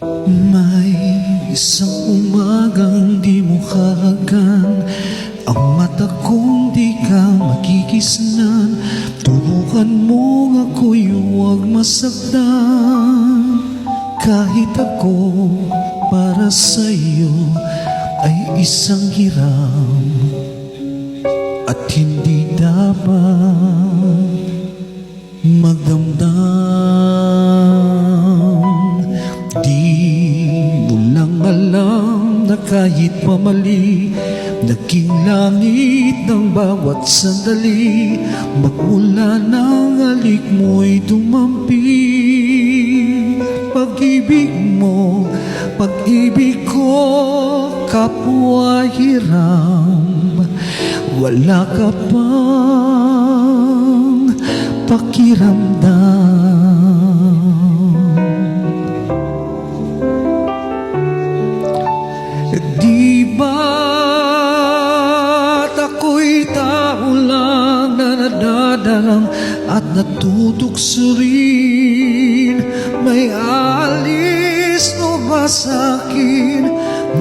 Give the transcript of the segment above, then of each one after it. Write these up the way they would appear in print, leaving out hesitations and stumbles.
May isang umagang di mo kahagan, ang mata kong di ka makikisnan. Turukan mo ako'y huwag masaktan. Kahit ako para sa'yo ay isang hiram, at hindi dapat magdamdam. Di mo lang alam na kahit pamali, naging langit ng bawat sandali. Magmula ng halik mo'y dumampi. Pag-ibig mo, pag-ibig ko, kapwa hiram. Wala ka bang pakiramdam? Di ba't ako'y tao lang na nadadalang at natutukso rin? May alis mo ba sa'kin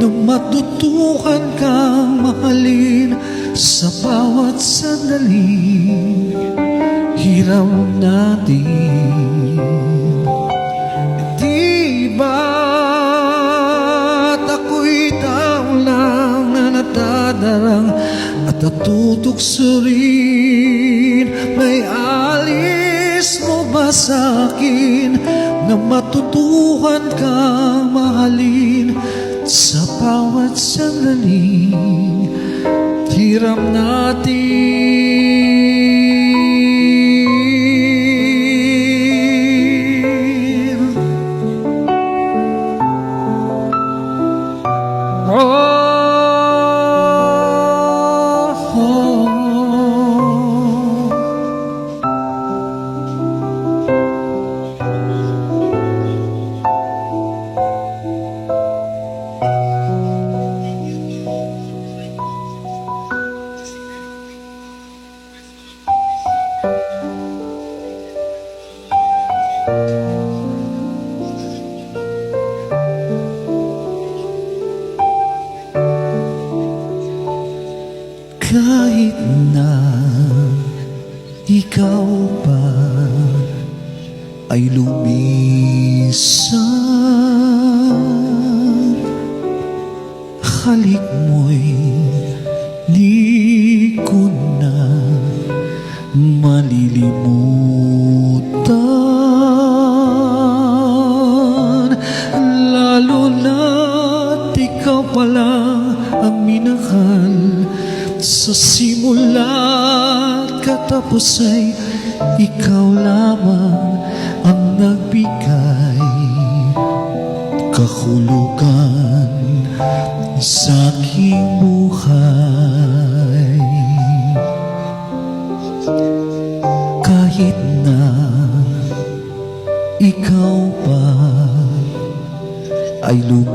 na matutukan kang mahalin sa bawat sandali? Hiram natin. Di ba't ako'y tao lang na natadarang at natutukso rin? May alis mo ba sa'kin na matutukan kang mahalin sa bawat sandali? Hiram natin. Kahit na ikaw pa ay lumisan, halik mo'y di ko na malilimutan. Lalo na't ikaw pala ang minahal. Sa simula't katapos ay ikaw lamang ang nagbigay kahulugan sa aking buhay. Kahit na ikaw pa ay lumimot,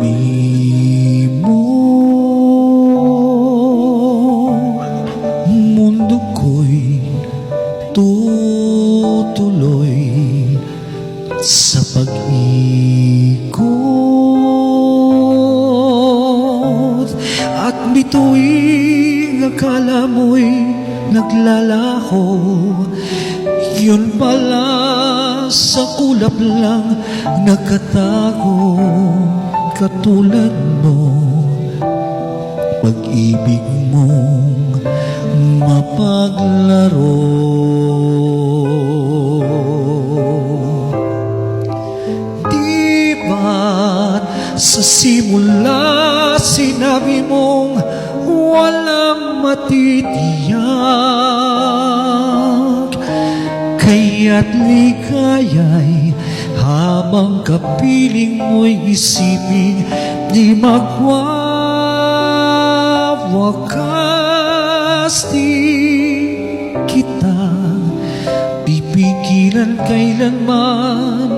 mundo ko'y tutuloy sa pag-ikot. At bituing akala mo'y naglalaho, yun pala sa kulap lang nakatago. Katulad mo, pag-ibig mong mapaglaro. Di ba't sa simula sinabi mong walang matitiyak? Kaya't ligaya'y habang kapiling mo'y isipin di magwawakas. Di kita pipigilan kailanman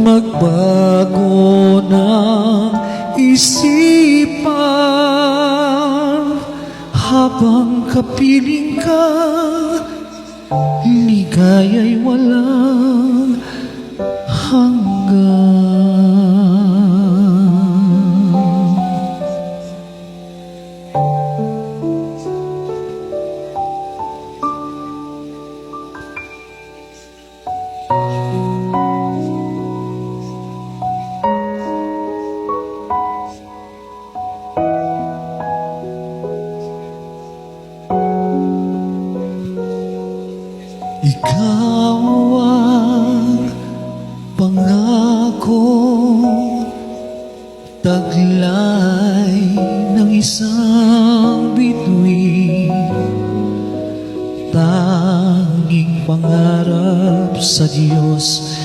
magbago ng isipan. Habang kapiling ka, ligaya'y walang hanggan. sa Diyos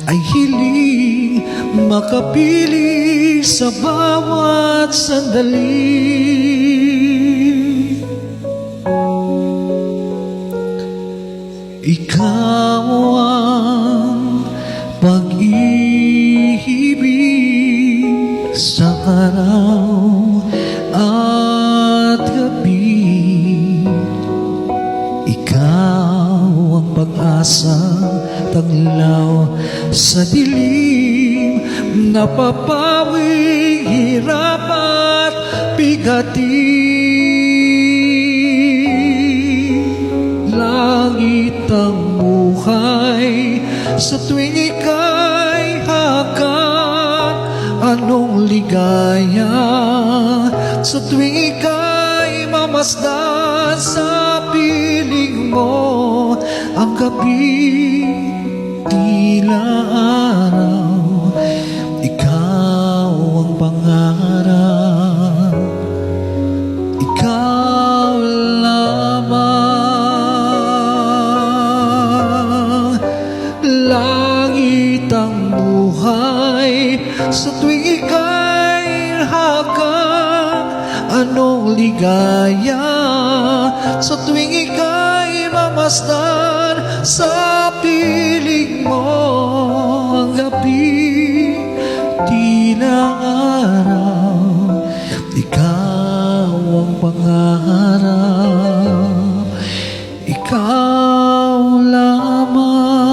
ay hiling makapiling sa bawat sandali. Ikaw ang pag-ibig sa araw at gabi. Ikaw ang pag-asang taglaw sa dilim, napapawing hirap at bigatin. Langit ang buhay sa tuwing ika'y hagan. Anong ligaya sa tuwing ika'y mamasdan sa piling mo. Ang gabi tila araw, ikaw ang pangarap, ikaw lamang. Langit ang buhay sa tuwing ika'y hagang. Anong ligaya sa tuwing ika'y mamasdan sa piling mo. Ang gabi tila araw, ikaw ang pangarap, ikaw lamang.